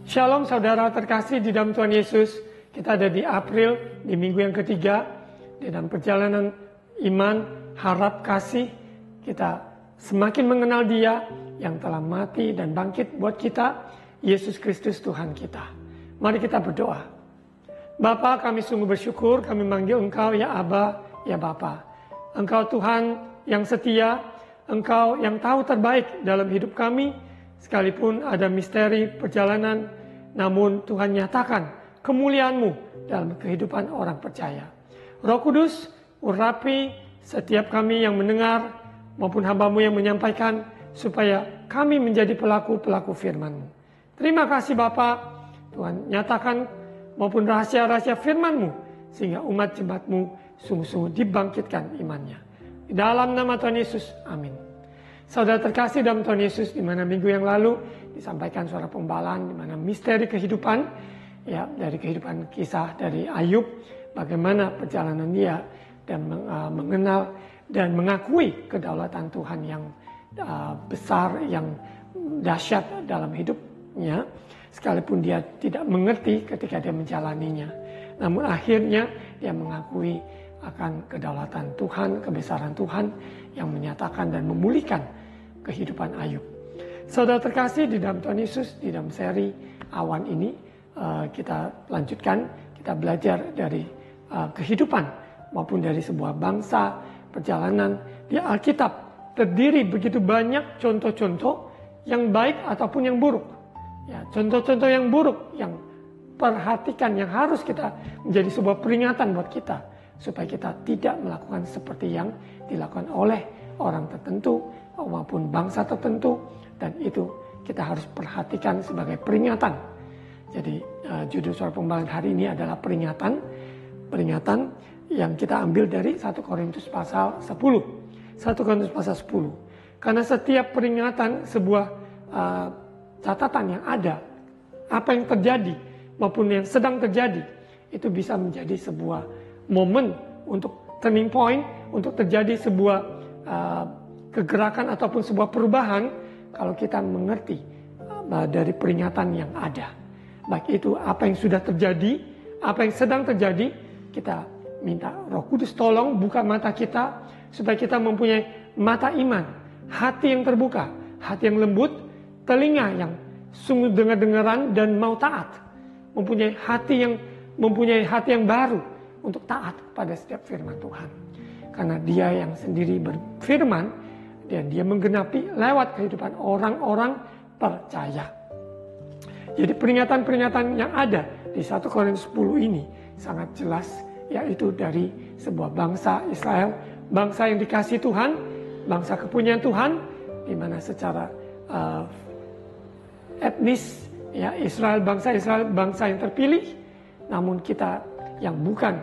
Shalom saudara terkasih di dalam Tuhan Yesus. Kita ada di April, di minggu yang ketiga. Di dalam perjalanan iman, harap, kasih. Kita semakin mengenal Dia yang telah mati dan bangkit buat kita, Yesus Kristus Tuhan kita. Mari kita berdoa. Bapa, kami sungguh bersyukur, kami manggil Engkau ya Aba, ya Bapa. Engkau Tuhan yang setia, Engkau yang tahu terbaik dalam hidup kami. Sekalipun ada misteri perjalanan, namun Tuhan nyatakan kemuliaan-Mu dalam kehidupan orang percaya. Roh Kudus, urapi setiap kami yang mendengar maupun hamba-Mu yang menyampaikan, supaya kami menjadi pelaku-pelaku firman-Mu. Terima kasih Bapa, Tuhan nyatakan maupun rahasia-rahasia firman-Mu, sehingga umat jemaat-Mu sungguh-sungguh dibangkitkan imannya. Di dalam nama Tuhan Yesus, amin. Saudara terkasih dalam Tuhan Yesus, di mana minggu yang lalu disampaikan suara pembalaan, di mana misteri kehidupan, ya dari kehidupan kisah dari Ayub, bagaimana perjalanan dia dan mengenal dan mengakui kedaulatan Tuhan yang besar, yang dahsyat dalam hidupnya, sekalipun dia tidak mengerti ketika dia menjalaninya. Namun akhirnya dia mengakui akan kedaulatan Tuhan, kebesaran Tuhan yang menyatakan dan memulihkan kehidupan Ayub. Saudara terkasih di dalam Tuhan Yesus, di dalam seri awan ini kita lanjutkan, kita belajar dari kehidupan maupun dari sebuah bangsa, perjalanan di Alkitab. Terdiri begitu banyak contoh-contoh yang baik ataupun yang buruk. Ya, contoh-contoh yang buruk yang perhatikan, yang harus kita menjadi sebuah peringatan buat kita, supaya kita tidak melakukan seperti yang dilakukan oleh orang tertentu maupun bangsa tertentu, dan itu kita harus perhatikan sebagai peringatan. Jadi judul suara pembalaan hari ini adalah peringatan yang kita ambil dari 1 Korintus pasal 10. 1 Korintus pasal 10. Karena setiap peringatan sebuah catatan yang ada, apa yang terjadi maupun yang sedang terjadi, itu bisa menjadi sebuah momen untuk turning point, untuk terjadi sebuah kegerakan ataupun sebuah perubahan kalau kita mengerti dari peringatan yang ada. Baik itu apa yang sudah terjadi, apa yang sedang terjadi, kita minta Roh Kudus tolong buka mata kita supaya kita mempunyai mata iman, hati yang terbuka, hati yang lembut, telinga yang sungguh dengar-dengaran dan mau taat, mempunyai hati yang baru untuk taat pada setiap firman Tuhan. Karena Dia yang sendiri berfirman dan Dia menggenapi lewat kehidupan orang-orang percaya. Jadi peringatan-peringatan yang ada di 1 Korintus 10 ini sangat jelas, yaitu dari sebuah bangsa Israel, bangsa yang dikasihi Tuhan, bangsa kepunyaan Tuhan, di mana secara etnis, ya Israel, bangsa yang terpilih. Namun kita yang bukan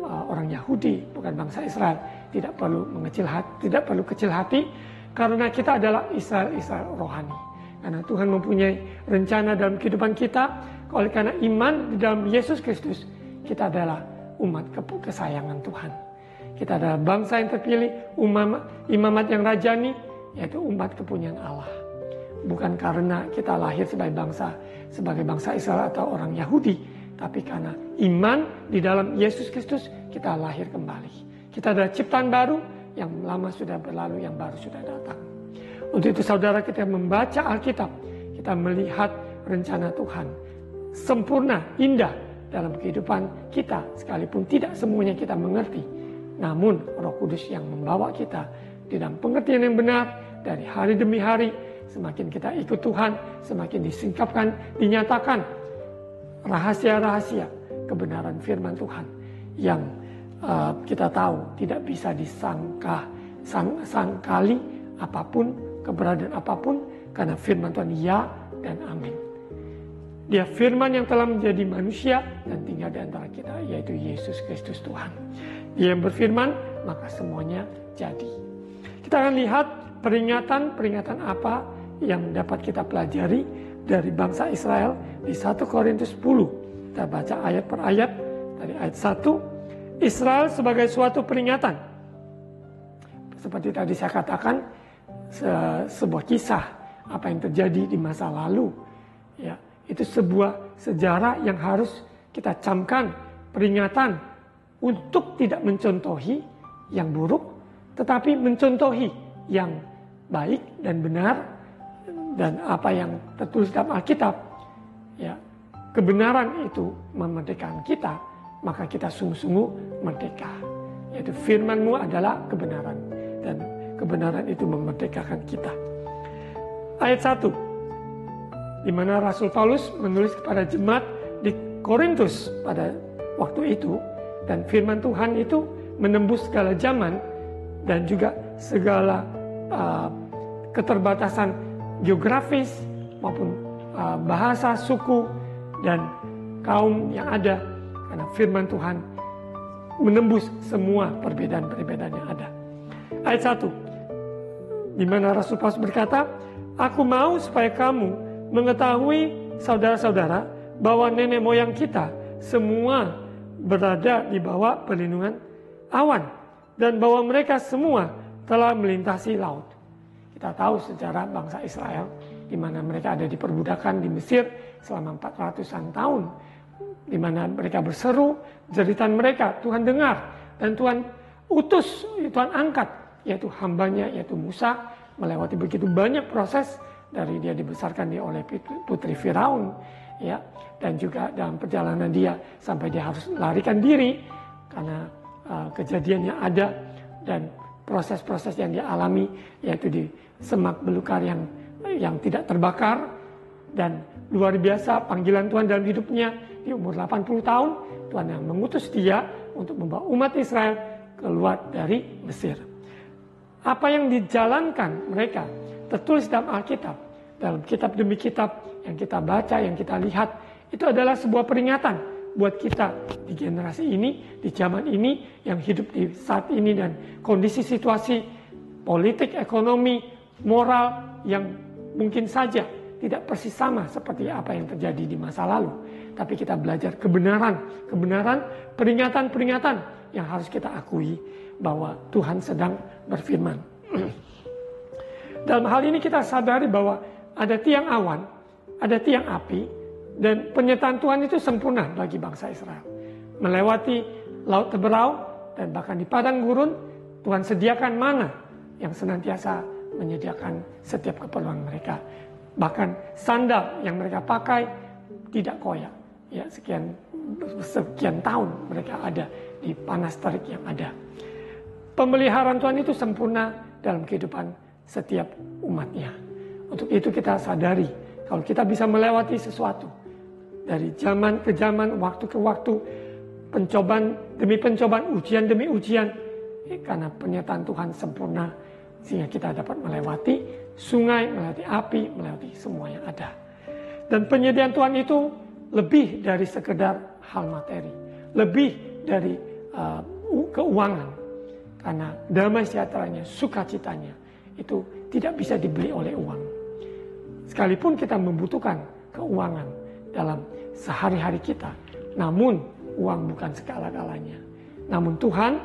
orang Yahudi, bukan bangsa Israel, tidak perlu kecil hati, karena kita adalah Israel rohani. Karena Tuhan mempunyai rencana dalam kehidupan kita. Oleh karena iman di dalam Yesus Kristus, kita adalah umat kesayangan Tuhan. Kita adalah bangsa yang terpilih, imamat yang rajani, yaitu umat kepunyaan Allah. Bukan karena kita lahir sebagai bangsa Israel atau orang Yahudi, tapi karena iman di dalam Yesus Kristus, kita lahir kembali. Kita adalah ciptaan baru, yang lama sudah berlalu, yang baru sudah datang. Untuk itu saudara, kita membaca Alkitab, kita melihat rencana Tuhan sempurna, indah dalam kehidupan kita, sekalipun tidak semuanya kita mengerti. Namun Roh Kudus yang membawa kita di dalam pengertian yang benar dari hari demi hari. Semakin kita ikut Tuhan, semakin disingkapkan, dinyatakan rahasia-rahasia kebenaran firman Tuhan yang kita tahu tidak bisa disangkali apapun, keberadaan apapun, karena firman Tuhan ya dan amin. Dia firman yang telah menjadi manusia dan tinggal di antara kita, yaitu Yesus Kristus Tuhan. Dia yang berfirman, maka semuanya jadi. Kita akan lihat peringatan apa yang dapat kita pelajari dari bangsa Israel di 1 Korintus 10. Kita baca ayat per ayat. Dari ayat 1, Israel sebagai suatu peringatan. Seperti tadi saya katakan, sebuah kisah apa yang terjadi di masa lalu. Ya, Itu sebuah sejarah yang harus kita camkan, peringatan untuk tidak mencontohi yang buruk, tetapi mencontohi yang baik dan benar, dan apa yang tertulis dalam Alkitab. Ya, kebenaran itu memerdekakan kita, maka kita sungguh-sungguh merdeka. Yaitu firman-Mu adalah kebenaran, dan kebenaran itu memerdekakan kita. Ayat 1, di mana Rasul Paulus menulis kepada jemaat di Korintus pada waktu itu, dan firman Tuhan itu menembus segala zaman dan juga segala keterbatasan geografis maupun bahasa, suku, dan kaum yang ada, karena firman Tuhan menembus semua perbedaan-perbedaan yang ada. Ayat 1, di mana Rasul Paulus berkata, "Aku mau supaya kamu mengetahui, saudara-saudara, bahwa nenek moyang kita semua berada di bawah perlindungan awan, dan bahwa mereka semua telah melintasi laut." Kita tahu sejarah bangsa Israel, di mana mereka ada di perbudakan di Mesir selama 400-an tahun, di mana mereka berseru, jeritan mereka Tuhan dengar, dan Tuhan utus, Tuhan angkat, yaitu hambanya, yaitu Musa, melewati begitu banyak proses, dari dia dibesarkan oleh putri Firaun, ya, dan juga dalam perjalanan dia sampai dia harus melarikan diri karena kejadian yang ada dan proses-proses yang dia alami, yaitu di semak belukar yang tidak terbakar. Dan luar biasa panggilan Tuhan dalam hidupnya. Di umur 80 tahun Tuhan yang mengutus dia untuk membawa umat Israel keluar dari Mesir. Apa yang dijalankan mereka tertulis dalam Alkitab, dalam kitab demi kitab yang kita baca, yang kita lihat, itu adalah sebuah peringatan buat kita di generasi ini, di zaman ini, yang hidup di saat ini, dan kondisi situasi politik, ekonomi, moral yang mungkin saja tidak persis sama seperti apa yang terjadi di masa lalu. Tapi kita belajar kebenaran, peringatan-peringatan yang harus kita akui bahwa Tuhan sedang berfirman. Dalam hal ini kita sadari bahwa ada tiang awan, ada tiang api, dan penyertaan Tuhan itu sempurna bagi bangsa Israel. Melewati laut Teberau, dan bahkan di padang gurun, Tuhan sediakan mana yang senantiasa menyediakan setiap keperluan mereka. Bahkan sandal yang mereka pakai tidak koyak. Ya, sekian tahun mereka ada di panas terik yang ada. Pemeliharaan Tuhan itu sempurna dalam kehidupan setiap umatnya. Untuk itu kita sadari, kalau kita bisa melewati sesuatu, dari zaman ke zaman, waktu ke waktu, pencobaan demi pencobaan, ujian demi ujian, karena penyertaan Tuhan sempurna, sehingga kita dapat melewati sungai, melewati api, melewati semua yang ada. Dan penyediaan Tuhan itu lebih dari sekedar hal materi, lebih dari keuangan, karena damai sejahteranya, sukacitanya itu tidak bisa dibeli oleh uang. Sekalipun kita membutuhkan keuangan dalam sehari-hari kita, namun uang bukan segala-galanya. Namun Tuhan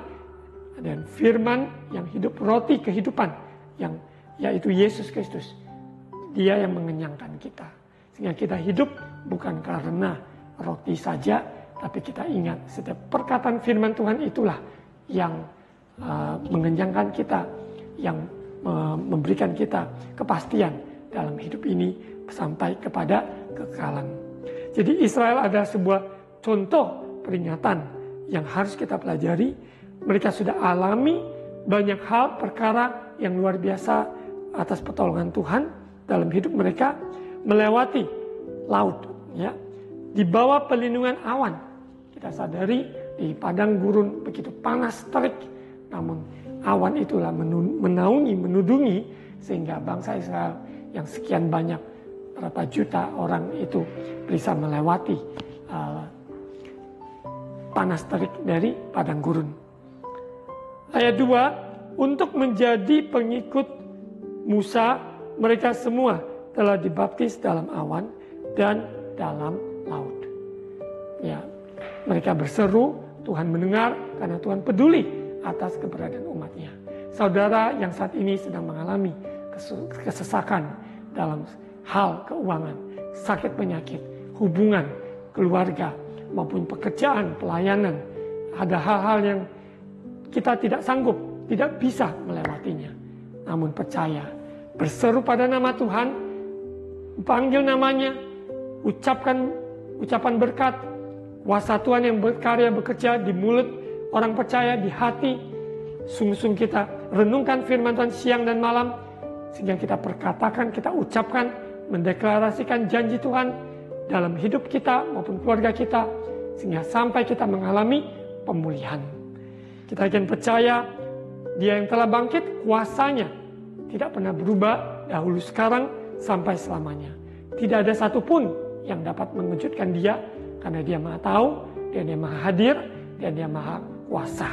dan firman yang hidup, roti kehidupan, yang yaitu Yesus Kristus, Dia yang mengenyangkan kita. Sehingga kita hidup bukan karena roti saja, tapi kita ingat setiap perkataan firman Tuhan itulah yang mengenyangkan kita, yang memberikan kita kepastian dalam hidup ini sampai kepada kekekalan. Jadi Israel ada sebuah contoh peringatan yang harus kita pelajari. Mereka sudah alami banyak hal, perkara yang luar biasa atas pertolongan Tuhan dalam hidup mereka, melewati laut, ya, di bawah perlindungan awan. Kita sadari di padang gurun begitu panas terik, namun awan itulah menaungi, menudungi, sehingga bangsa Israel yang sekian banyak, berapa juta orang itu bisa melewati panas terik dari padang gurun. Ayat 2, untuk menjadi pengikut Musa, mereka semua telah dibaptis dalam awan dan dalam laut. Ya, mereka berseru, Tuhan mendengar karena Tuhan peduli atas keberadaan umatnya. Saudara yang saat ini sedang mengalami kesesakan dalam hal keuangan, sakit penyakit, hubungan, keluarga, maupun pekerjaan, pelayanan. Ada hal-hal yang kita tidak sanggup, tidak bisa melewatinya. Namun percaya, berseru pada nama Tuhan, panggil namanya, ucapkan ucapan berkat, kuasa Tuhan yang berkarya bekerja di mulut orang percaya, di hati. Sungguh-sungguh kita renungkan firman Tuhan siang dan malam, sehingga kita perkatakan, kita ucapkan, mendeklarasikan janji Tuhan dalam hidup kita maupun keluarga kita, sehingga sampai kita mengalami pemulihan. Kita akan percaya Dia yang telah bangkit, kuasanya tidak pernah berubah dahulu, sekarang, sampai selamanya. Tidak ada satupun yang dapat mengejutkan Dia, karena Dia Maha tahu, Dia Maha hadir, dan Dia Maha kuasa.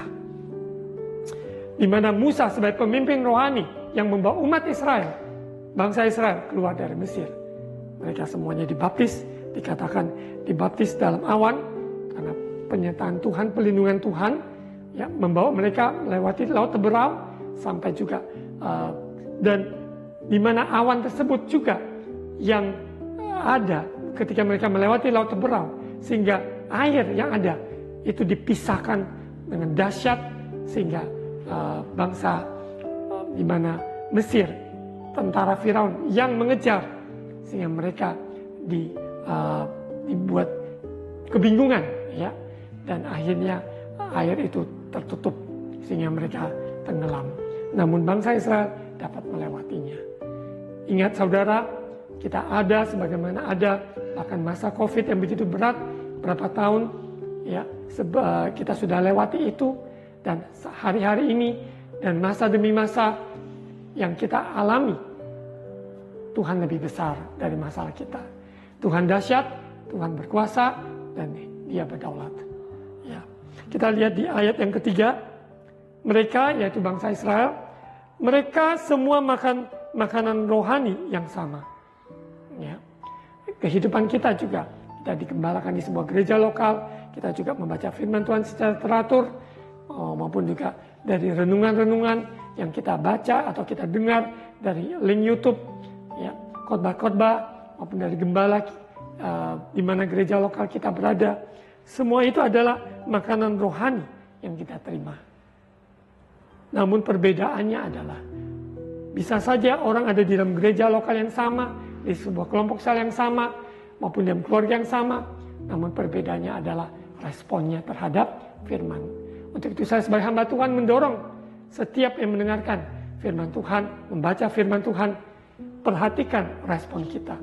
Di mana Musa sebagai pemimpin rohani yang membawa umat Israel, bangsa Israel keluar dari Mesir. Mereka semuanya dibaptis, dikatakan dibaptis dalam awan, karena penyertaan Tuhan, pelindungan Tuhan, ya, membawa mereka melewati laut Teberau sampai juga dan di mana awan tersebut juga yang ada ketika mereka melewati laut Teberau, sehingga air yang ada itu dipisahkan dengan dahsyat, sehingga bangsa di mana Mesir, tentara Firaun yang mengejar, sehingga mereka dibuat kebingungan, ya, dan akhirnya air itu tertutup sehingga mereka tenggelam. Namun bangsa Israel dapat melewatinya. Ingat saudara, kita ada sebagaimana ada bahkan masa COVID yang begitu berat, berapa tahun, ya, kita sudah lewati itu, dan hari-hari ini dan masa demi masa yang kita alami, Tuhan lebih besar dari masalah kita. Tuhan dahsyat, Tuhan berkuasa, dan Dia berdaulat. Ya. Kita lihat di ayat yang ketiga, mereka, yaitu bangsa Israel, mereka semua makan makanan rohani yang sama. Ya. Kehidupan kita juga, kita digembalakan di sebuah gereja lokal, kita juga membaca firman Tuhan secara teratur, maupun juga dari renungan-renungan yang kita baca atau kita dengar dari link YouTube, ya, khotbah-khotbah, maupun dari gembala di mana gereja lokal kita berada. Semua itu adalah makanan rohani yang kita terima. Namun perbedaannya adalah, bisa saja orang ada di dalam gereja lokal yang sama, di sebuah kelompok sel yang sama, maupun dalam keluarga yang sama. Namun perbedaannya adalah responnya terhadap firman. Untuk itu saya sebagai hamba Tuhan mendorong setiap yang mendengarkan firman Tuhan, membaca firman Tuhan, perhatikan respon kita.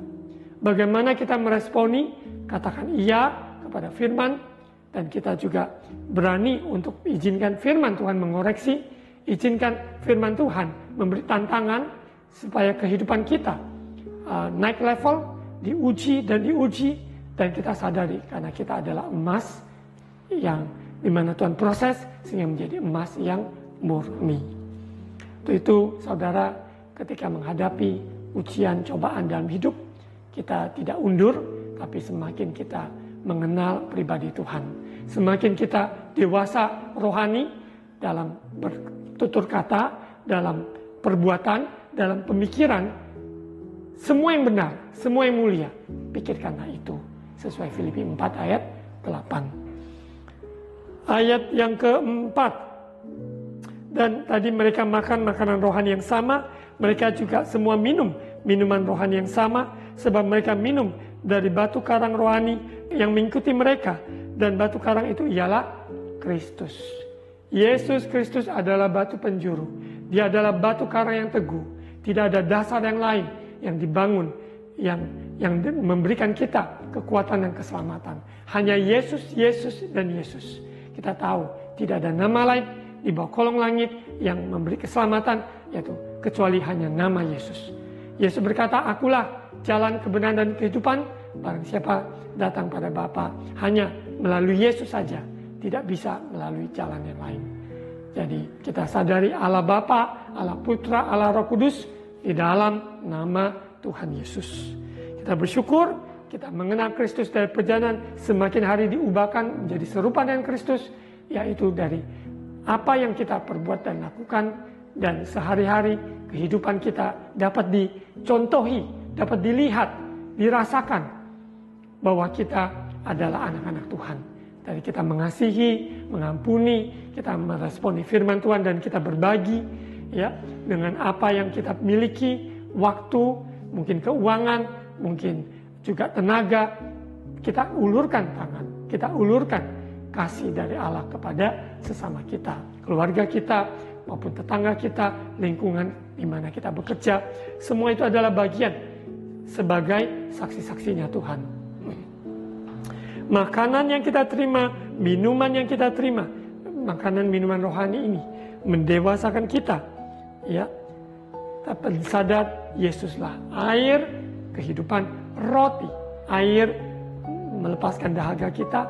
Bagaimana kita meresponi, katakan iya kepada firman, dan kita juga berani untuk izinkan firman Tuhan mengoreksi, izinkan firman Tuhan memberi tantangan supaya kehidupan kita naik level, diuji dan diuji, dan kita sadari karena kita adalah emas yang dimana Tuhan proses sehingga menjadi emas yang murni. Untuk itu saudara, ketika menghadapi ujian cobaan dalam hidup, kita tidak undur, tapi semakin kita mengenal pribadi Tuhan, semakin kita dewasa rohani dalam bertutur kata, dalam perbuatan, dalam pemikiran, semua yang benar, semua yang mulia, pikirkanlah itu, sesuai Filipi 4 ayat 8. Ayat yang keempat, dan tadi mereka makan makanan rohani yang sama, mereka juga semua minum minuman rohani yang sama, sebab mereka minum dari batu karang rohani yang mengikuti mereka, dan batu karang itu ialah Kristus. Yesus Kristus adalah batu penjuru. Dia adalah batu karang yang teguh. Tidak ada dasar yang lain yang dibangun, yang memberikan kita kekuatan dan keselamatan. Hanya Yesus, Yesus, dan Yesus. Kita tahu tidak ada nama lain di bawah kolong langit yang memberi keselamatan, yaitu kecuali hanya nama Yesus. Yesus berkata, akulah jalan kebenaran dan kehidupan, barang siapa datang pada Bapa hanya melalui Yesus saja, tidak bisa melalui jalan yang lain. Jadi kita sadari Allah Bapa, Allah Putra, Allah Roh Kudus di dalam nama Tuhan Yesus. Kita bersyukur, kita mengenal Kristus dari perjalanan, semakin hari diubahkan menjadi serupa dengan Kristus, yaitu dari apa yang kita perbuat dan lakukan, dan sehari-hari kehidupan kita dapat dicontohi, dapat dilihat, dirasakan bahwa kita adalah anak-anak Tuhan. Dari kita mengasihi, mengampuni, kita meresponi firman Tuhan dan kita berbagi ya dengan apa yang kita miliki, waktu, mungkin keuangan, mungkin juga tenaga. Kita ulurkan tangan, kita ulurkan kasih dari Allah kepada sesama kita, keluarga kita, maupun tetangga kita, lingkungan di mana kita bekerja. Semua itu adalah bagian sebagai saksi-saksinya Tuhan. Makanan yang kita terima, minuman yang kita terima, makanan minuman rohani ini mendewasakan kita. Ya, tapi sadar Yesuslah air kehidupan, roti, air melepaskan dahaga kita,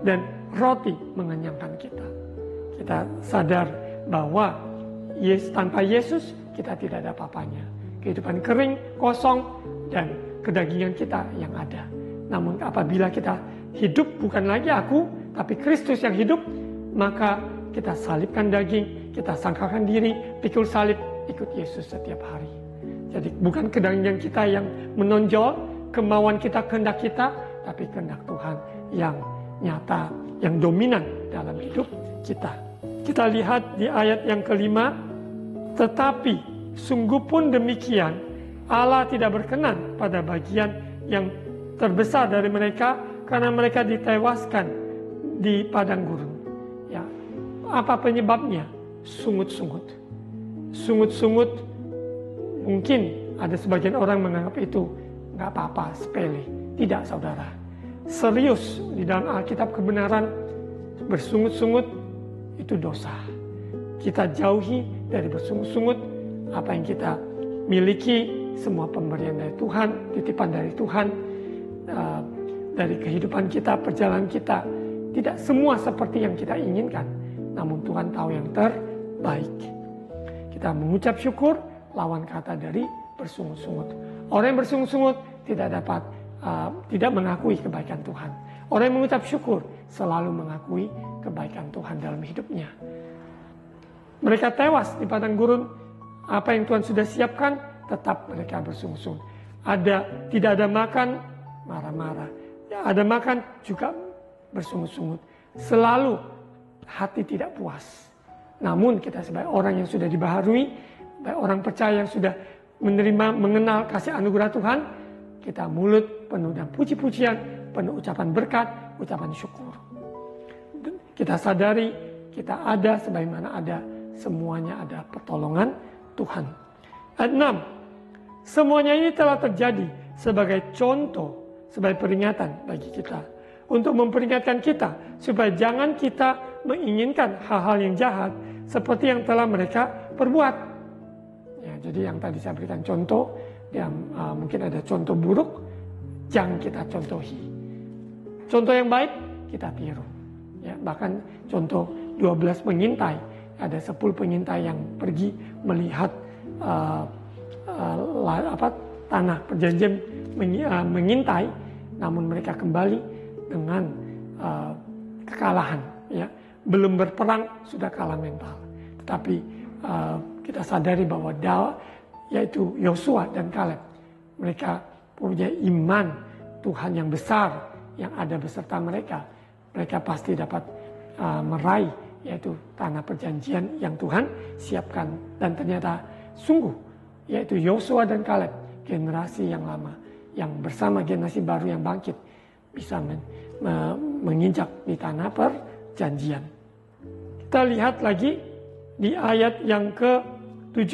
dan roti mengenyangkan kita. Kita sadar bahwa tanpa Yesus kita tidak ada apa-apanya. Kehidupan kering, kosong, dan kedagingan kita yang ada. Namun apabila kita hidup bukan lagi aku, tapi Kristus yang hidup, maka kita salibkan daging, kita sangkakan diri, pikul salib, ikut Yesus setiap hari. Jadi bukan kedagingan kita yang menonjol, kemauan kita, kehendak kita, tapi kehendak Tuhan yang nyata, yang dominan dalam hidup kita. Kita lihat di ayat yang kelima, tetapi sungguh pun demikian, Allah tidak berkenan pada bagian yang terbesar dari mereka, karena mereka ditewaskan di padang gurun. Ya, apa penyebabnya? Sungut-sungut. Sungut-sungut, mungkin ada sebagian orang menganggap itu nggak apa-apa, sepele. Tidak, saudara. Serius di dalam Alkitab kebenaran, bersungut-sungut itu dosa. Kita jauhi dari bersungut-sungut apa yang kita miliki, semua pemberian dari Tuhan, titipan dari Tuhan, dari kehidupan kita, perjalanan kita. Tidak semua seperti yang kita inginkan, namun Tuhan tahu yang terbaik. Kita mengucap syukur, lawan kata dari bersungut-sungut. Orang yang bersungut-sungut tidak mengakui kebaikan Tuhan. Orang yang mengucap syukur selalu mengakui kebaikan Tuhan dalam hidupnya. Mereka tewas di padang gurun. Apa yang Tuhan sudah siapkan, tetap mereka bersungut-sungut. Tidak ada makan, marah-marah. Ada makan, juga bersungut-sungut. Selalu hati tidak puas. Namun kita sebagai orang yang sudah dibaharui, sebagai orang percaya yang sudah menerima, mengenal kasih anugerah Tuhan, kita mulut penuh dengan puji-pujian, penuh ucapan berkat, ucapan syukur. Kita sadari kita ada sebagaimana ada, semuanya ada pertolongan Tuhan. Ayat 6. Semuanya ini telah terjadi sebagai contoh, sebagai peringatan bagi kita. Untuk memperingatkan kita supaya jangan kita menginginkan hal-hal yang jahat seperti yang telah mereka perbuat. Ya, jadi yang tadi saya berikan contoh, mungkin ada contoh buruk, jangan kita contohi. Contoh yang baik, kita tiru. Ya, bahkan contoh 12 pengintai, ada 10 pengintai yang pergi melihat tanah perjanjian, mengintai, namun mereka kembali dengan kekalahan. Ya, belum berperang sudah kalah mental. Tetapi kita sadari bahwa yaitu Yosua dan Kaleb, mereka punya iman Tuhan yang besar yang ada beserta mereka. Mereka pasti dapat meraih yaitu tanah perjanjian yang Tuhan siapkan. Dan ternyata sungguh yaitu Yosua dan Kaleb, generasi yang lama yang bersama generasi baru yang bangkit, bisa menginjak di tanah perjanjian. Kita lihat lagi di ayat yang ke-7.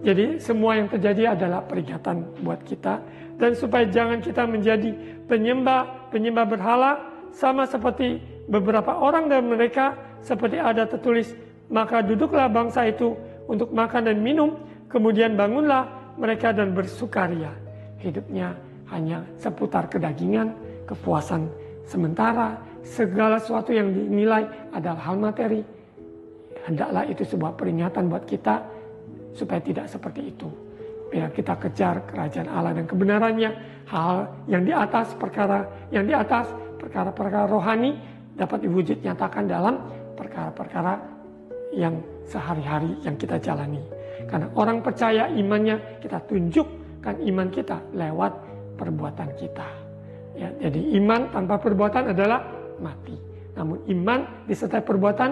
Jadi semua yang terjadi adalah peringatan buat kita, dan supaya jangan kita menjadi penyembah berhala, sama seperti beberapa orang dari mereka, seperti ada tertulis, maka duduklah bangsa itu untuk makan dan minum, kemudian bangunlah mereka dan bersukaria. Hidupnya hanya seputar kedagingan, kepuasan sementara, segala sesuatu yang dinilai adalah hal materi. Hendaklah itu sebuah peringatan buat kita, supaya tidak seperti itu. Biar kita kejar kerajaan Allah dan kebenarannya, hal yang di atas, perkara-perkara rohani dapat diwujud nyatakan dalam perkara-perkara yang sehari-hari yang kita jalani. Karena orang percaya imannya, kita tunjukkan iman kita lewat perbuatan kita. Ya, jadi iman tanpa perbuatan adalah mati. Namun iman disertai perbuatan,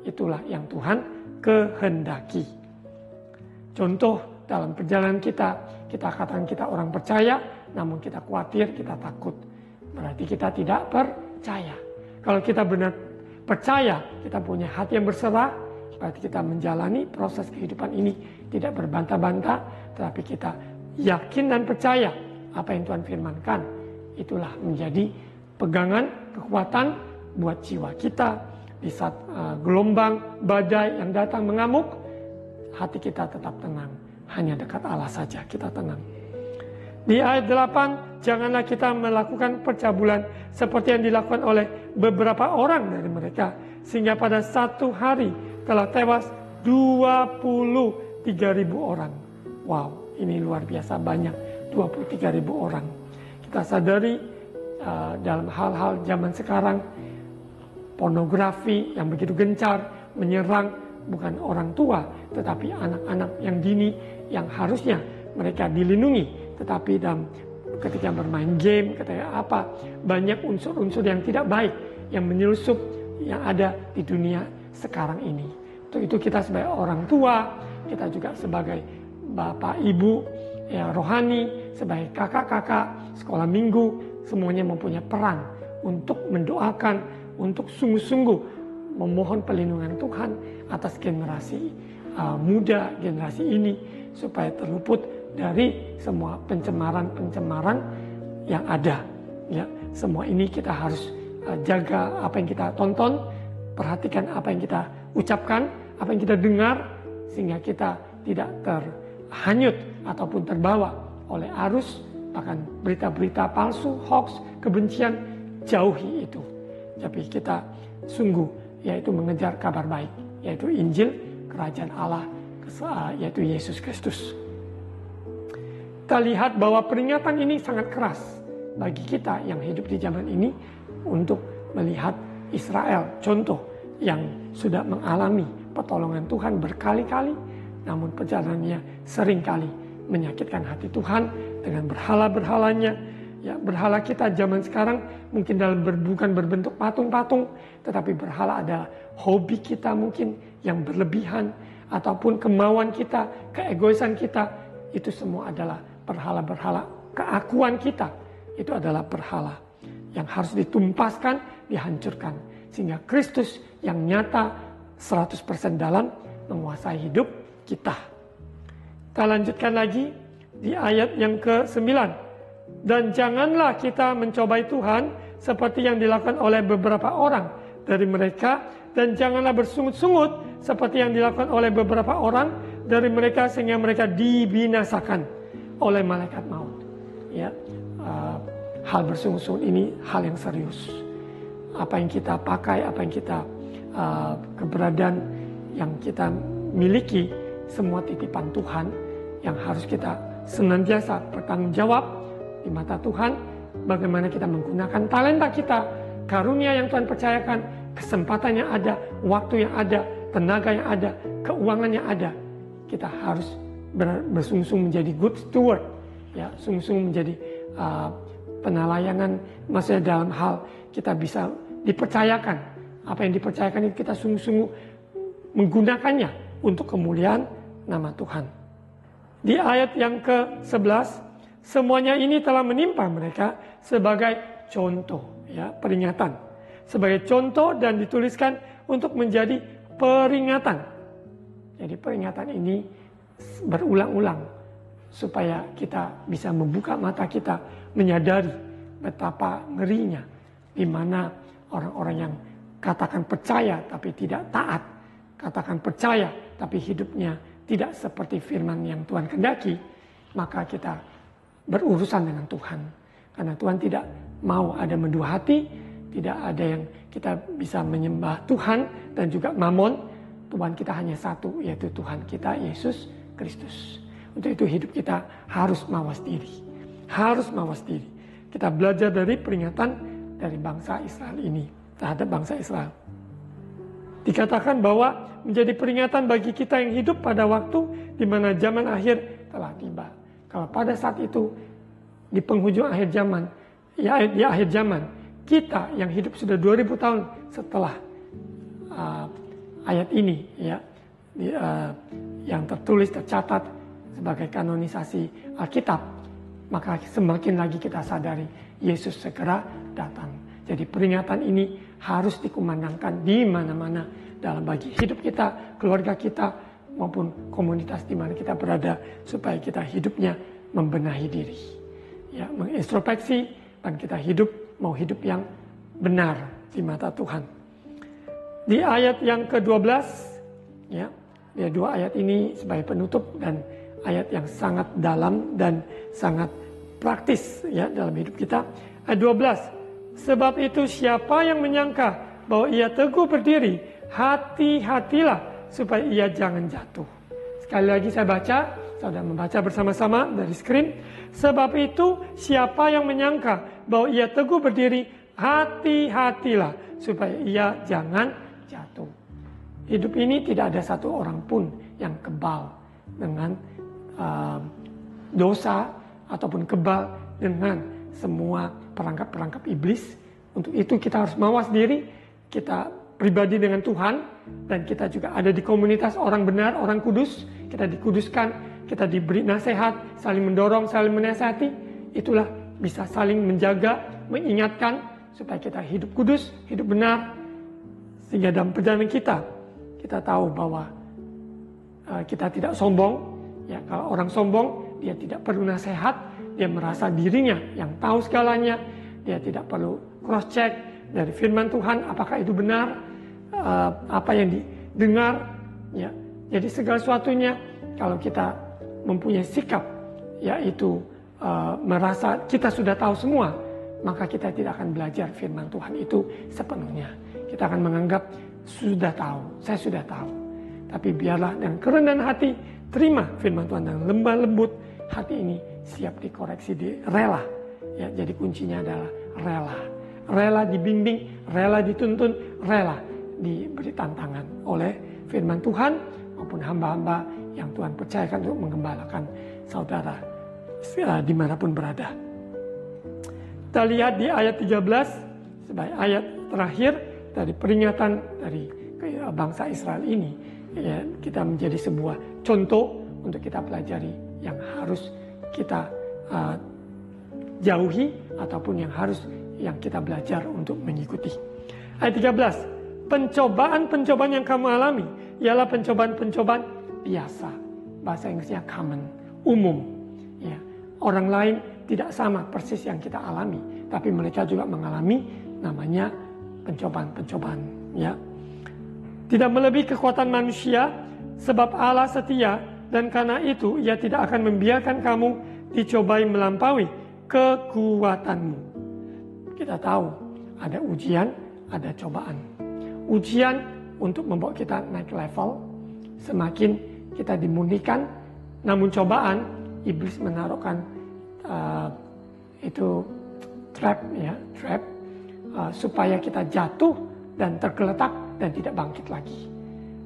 itulah yang Tuhan kehendaki. Contoh dalam perjalanan kita katakan kita orang percaya, namun kita khawatir, kita takut. Berarti kita tidak percaya. Kalau kita benar percaya, kita punya hati yang berserah, berarti kita menjalani proses kehidupan ini tidak berbantah-bantah, tetapi kita yakin dan percaya apa yang Tuhan firmankan. Itulah menjadi pegangan, kekuatan buat jiwa kita di saat gelombang badai yang datang mengamuk, hati kita tetap tenang. Hanya dekat Allah saja kita tenang. Di ayat 8, janganlah kita melakukan percabulan seperti yang dilakukan oleh beberapa orang dari mereka, sehingga pada satu hari telah tewas 23.000 orang. Wow, ini luar biasa banyak, 23.000 orang. Kita sadari dalam hal-hal zaman sekarang, pornografi yang begitu gencar menyerang bukan orang tua, tetapi anak-anak yang dini yang harusnya mereka dilindungi, tetapi ketika bermain game, ketika apa, banyak unsur-unsur yang tidak baik yang menyelusup yang ada di dunia sekarang ini. Untuk itu kita sebagai orang tua, kita juga sebagai bapak ibu ya rohani, sebagai kakak-kakak sekolah minggu, semuanya mempunyai peran untuk mendoakan, untuk sungguh-sungguh memohon perlindungan Tuhan atas generasi muda, generasi ini, supaya terluput dari semua pencemaran-pencemaran yang ada. Ya, semua ini kita harus jaga apa yang kita tonton, perhatikan apa yang kita ucapkan, apa yang kita dengar, sehingga kita tidak terhanyut ataupun terbawa oleh arus, bahkan berita-berita palsu, hoax, kebencian, jauhi itu. Tapi kita sungguh yaitu mengejar kabar baik, yaitu Injil Kerajaan Allah, yaitu Yesus Kristus. Kita lihat bahwa peringatan ini sangat keras bagi kita yang hidup di zaman ini untuk melihat Israel, contoh yang sudah mengalami pertolongan Tuhan berkali-kali, namun perjalanannya seringkali menyakitkan hati Tuhan dengan berhala-berhalanya. Ya, berhala kita zaman sekarang mungkin bukan berbentuk patung-patung, tetapi berhala adalah hobi kita mungkin yang berlebihan, ataupun kemauan kita, keegoisan kita, itu semua adalah berhala-berhala. Keakuan kita, itu adalah berhala yang harus ditumpaskan, dihancurkan. Sehingga Kristus yang nyata 100% dalam menguasai hidup kita. Kita lanjutkan lagi di ayat yang ke-9. Dan janganlah kita mencobai Tuhan seperti yang dilakukan oleh beberapa orang dari mereka, dan janganlah bersungut-sungut seperti yang dilakukan oleh beberapa orang dari mereka, sehingga mereka dibinasakan oleh malaikat maut. Ya, hal bersungut-sungut ini hal yang serius. Apa yang kita pakai, apa yang kita keberadaan yang kita miliki, semua titipan Tuhan yang harus kita senantiasa bertanggung jawab di mata Tuhan. Bagaimana kita menggunakan talenta kita, karunia yang Tuhan percayakan, kesempatan yang ada, waktu yang ada, tenaga yang ada, keuangan yang ada. Kita harus bersungguh-sungguh menjadi good steward, ya, sungguh-sungguh menjadi penelayanan, maksudnya dalam hal kita bisa dipercayakan. Apa yang dipercayakan itu kita sungguh-sungguh menggunakannya untuk kemuliaan nama Tuhan. Di ayat yang ke-11, semuanya ini telah menimpa mereka sebagai contoh, ya, peringatan. Sebagai contoh dan dituliskan untuk menjadi peringatan. Jadi peringatan ini berulang-ulang supaya kita bisa membuka mata kita, menyadari betapa ngerinya di mana orang-orang yang katakan percaya tapi tidak taat, katakan percaya tapi hidupnya tidak seperti firman yang Tuhan kehendaki, maka kita berurusan dengan Tuhan. Karena Tuhan tidak mau ada mendua hati, tidak ada yang kita bisa menyembah Tuhan dan juga mamon. Tuhan kita hanya satu, yaitu Tuhan kita Yesus Kristus. Untuk itu hidup kita harus mawas diri. Harus mawas diri. Kita belajar dari peringatan dari bangsa Israel ini terhadap bangsa Israel. Dikatakan bahwa menjadi peringatan bagi kita yang hidup pada waktu di mana zaman akhir telah tiba. Kalau pada saat itu di penghujung akhir zaman, di akhir zaman, kita yang hidup sudah 2000 tahun setelah ayat ini, ya, yang tertulis, tercatat sebagai kanonisasi Alkitab, maka semakin lagi kita sadari Yesus segera datang. Jadi peringatan ini harus dikumandangkan di mana-mana dalam bagi hidup kita, keluarga kita, maupun komunitas di mana kita berada, supaya kita hidupnya membenahi diri, ya, mengintrospeksi, dan kita mau hidup yang benar di mata Tuhan. Di ayat yang ke-12, ya, dua ayat ini sebagai penutup dan ayat yang sangat dalam dan sangat praktis, ya, dalam hidup kita. Ayat 12, sebab itu siapa yang menyangka bahwa ia teguh berdiri, hati-hatilah supaya ia jangan jatuh. Sekali lagi saya baca, saudara membaca bersama-sama dari screen. Sebab itu siapa yang menyangka bahwa ia teguh berdiri, hati-hatilah supaya ia jangan jatuh. Hidup ini tidak ada satu orang pun yang kebal dengan dosa ataupun kebal dengan semua perangkap-perangkap iblis. Untuk itu kita harus mawas diri, kita pribadi dengan Tuhan, dan kita juga ada di komunitas orang benar, orang kudus. Kita dikuduskan, kita diberi nasihat, saling mendorong, saling menasihati. Itulah bisa saling menjaga, mengingatkan supaya kita hidup kudus, hidup benar. Sehingga dalam perjalanan kita tahu bahwa kita tidak sombong. Ya, kalau orang sombong, dia tidak perlu nasihat, dia merasa dirinya yang tahu segalanya, dia tidak perlu cross check dari firman Tuhan apakah itu benar, apa yang didengar, ya. Jadi segala sesuatunya kalau kita mempunyai sikap, yaitu merasa kita sudah tahu semua, maka kita tidak akan belajar firman Tuhan itu sepenuhnya. Kita akan menganggap sudah tahu, saya sudah tahu. Tapi biarlah dengan kerendahan hati, terima firman Tuhan dengan lemah lembut, hati ini siap dikoreksi, rela. Ya, jadi kuncinya adalah rela. Rela dibimbing, rela dituntun, rela diberi tantangan oleh firman Tuhan maupun hamba-hamba yang Tuhan percayakan untuk menggembalakan saudara dimanapun berada. Kita lihat di ayat 13 sebagai ayat terakhir dari peringatan dari bangsa Israel ini, ya, kita menjadi sebuah contoh untuk kita pelajari yang harus kita jauhi ataupun yang kita belajar untuk mengikuti. Ayat 13, pencobaan-pencobaan yang kamu alami ialah pencobaan-pencobaan biasa. Bahasa Inggrisnya common, umum. Ya, orang lain tidak sama persis yang kita alami, tapi mereka juga mengalami namanya pencobaan-pencobaan. Ya, tidak melebihi kekuatan manusia, sebab Allah setia, dan karena itu ia tidak akan membiarkan kamu dicobai melampaui kekuatanmu. Kita tahu ada ujian, ada cobaan. Ujian untuk membawa kita naik level, semakin kita dimurnikan. Namun cobaan, iblis menaruhkan itu trap, supaya kita jatuh dan tergeletak dan tidak bangkit lagi.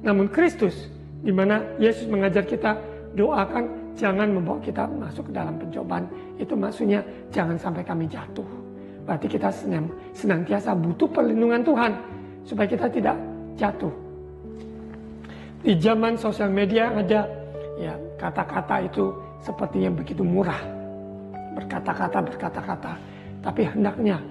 Namun Kristus, di mana Yesus mengajar kita, doakan jangan membawa kita masuk ke dalam pencobaan. Itu maksudnya jangan sampai kami jatuh. Berarti kita senantiasa butuh perlindungan Tuhan supaya kita tidak jatuh. Di zaman sosial media ada, ya, kata-kata itu sepertinya begitu murah. Berkata-kata. Tapi hendaknya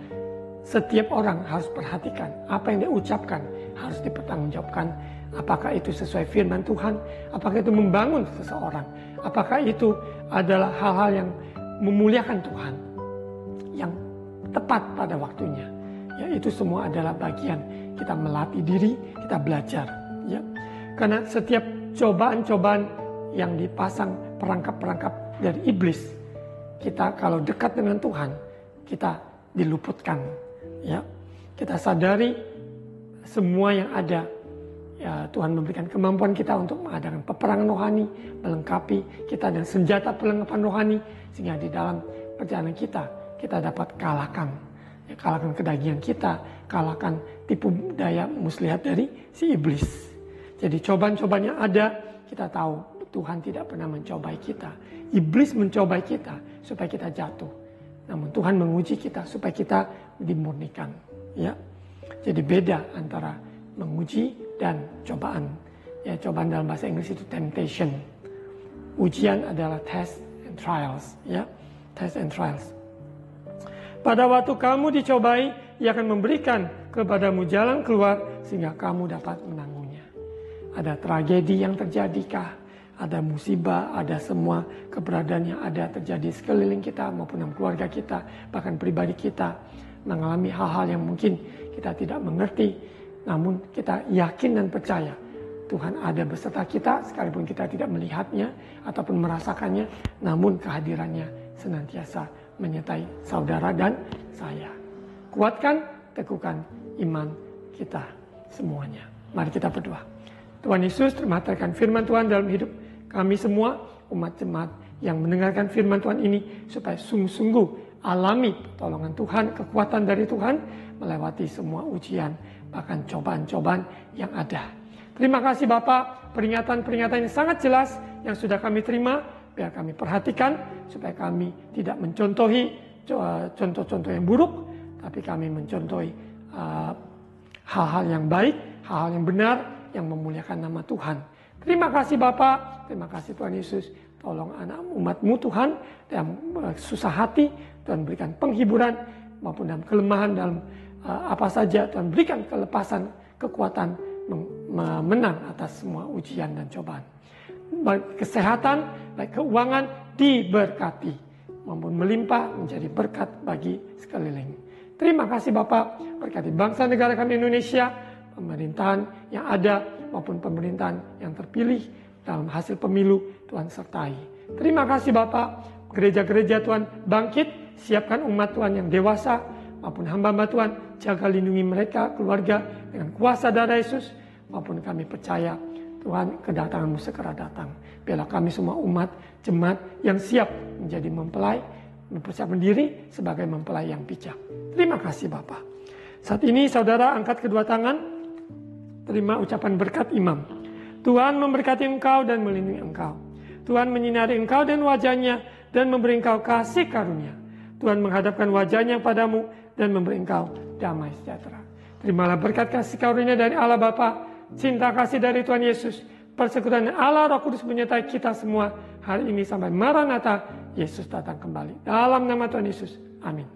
setiap orang harus perhatikan apa yang dia ucapkan, harus dipertanggungjawabkan. Apakah itu sesuai firman Tuhan? Apakah itu membangun seseorang? Apakah itu adalah hal-hal yang memuliakan Tuhan, yang tepat pada waktunya? Ya, itu semua adalah bagian kita melatih diri, kita belajar. Ya, karena setiap cobaan-cobaan yang dipasang perangkap-perangkap dari iblis, kita kalau dekat dengan Tuhan, kita diluputkan. Ya, kita sadari semua yang ada. Ya, Tuhan memberikan kemampuan kita untuk mengadakan peperangan rohani, melengkapi kita dengan senjata perlengkapan rohani, sehingga di dalam perjalanan kita dapat kalahkan. Ya, kalahkan kedagingan kita, kalahkan tipu daya muslihat dari si iblis. Jadi cobaan-cobaan yang ada, kita tahu Tuhan tidak pernah mencobai kita. Iblis mencobai kita supaya kita jatuh. namun Tuhan menguji kita supaya kita dimurnikan. Ya, jadi beda antara menguji dan cobaan. Ya, cobaan dalam bahasa Inggris itu temptation. Ujian adalah test and trials. Ya, test and trials. Pada waktu kamu dicobai, Ia akan memberikan kepadamu jalan keluar sehingga kamu dapat menanggungnya. Ada tragedi yang terjadikah? Ada musibah, ada semua keberadaan yang ada terjadi sekeliling kita maupun dalam keluarga kita, bahkan pribadi kita, mengalami hal-hal yang mungkin kita tidak mengerti, namun kita yakin dan percaya Tuhan ada beserta kita sekalipun kita tidak melihatnya ataupun merasakannya, namun kehadirannya senantiasa menyertai saudara dan saya. Kuatkan, teguhkan iman kita semuanya. Mari kita berdoa. Tuhan Yesus, terima kasih firman Tuhan dalam hidup kami semua, umat jemaat yang mendengarkan firman Tuhan ini, supaya sungguh-sungguh alami pertolongan Tuhan, kekuatan dari Tuhan, melewati semua ujian, bahkan cobaan-cobaan yang ada. Terima kasih Bapak, peringatan-peringatan yang sangat jelas yang sudah kami terima, biar kami perhatikan, supaya kami tidak mencontohi contoh-contoh yang buruk, tapi kami mencontohi hal-hal yang baik, hal-hal yang benar, yang memuliakan nama Tuhan. Terima kasih Bapak, terima kasih Tuhan Yesus. Tolong anak umat-Mu Tuhan, yang susah hati, Tuhan berikan penghiburan, maupun dalam kelemahan, dalam apa saja, Tuhan berikan kelepasan, kekuatan, menang atas semua ujian dan cobaan. Baik kesehatan, baik keuangan, diberkati, maupun melimpah menjadi berkat bagi sekeliling. Terima kasih Bapak, berkati bangsa negara kami Indonesia, pemerintahan yang ada maupun pemerintahan yang terpilih dalam hasil pemilu, Tuhan sertai. Terima kasih Bapak, gereja-gereja Tuhan bangkit, siapkan umat Tuhan yang dewasa maupun hamba-hamba Tuhan, jaga lindungi mereka, keluarga dengan kuasa darah Yesus, maupun kami percaya Tuhan kedatangan-Mu segera datang. Biarlah kami semua umat jemaat yang siap menjadi mempelai, mempersiapkan diri sebagai mempelai yang bijak. Terima kasih Bapak. Saat ini saudara angkat kedua tangan, terima ucapan berkat imam. Tuhan memberkati engkau dan melindungi engkau. Tuhan menyinari engkau dan wajahnya dan memberi engkau kasih karunia. Tuhan menghadapkan wajahnya padamu dan memberi engkau damai sejahtera. Terimalah berkat kasih karunia dari Allah Bapa, cinta kasih dari Tuhan Yesus, persekutuan Allah Roh Kudus menyertai kita semua hari ini sampai Maranatha, Yesus datang kembali. Dalam nama Tuhan Yesus, amin.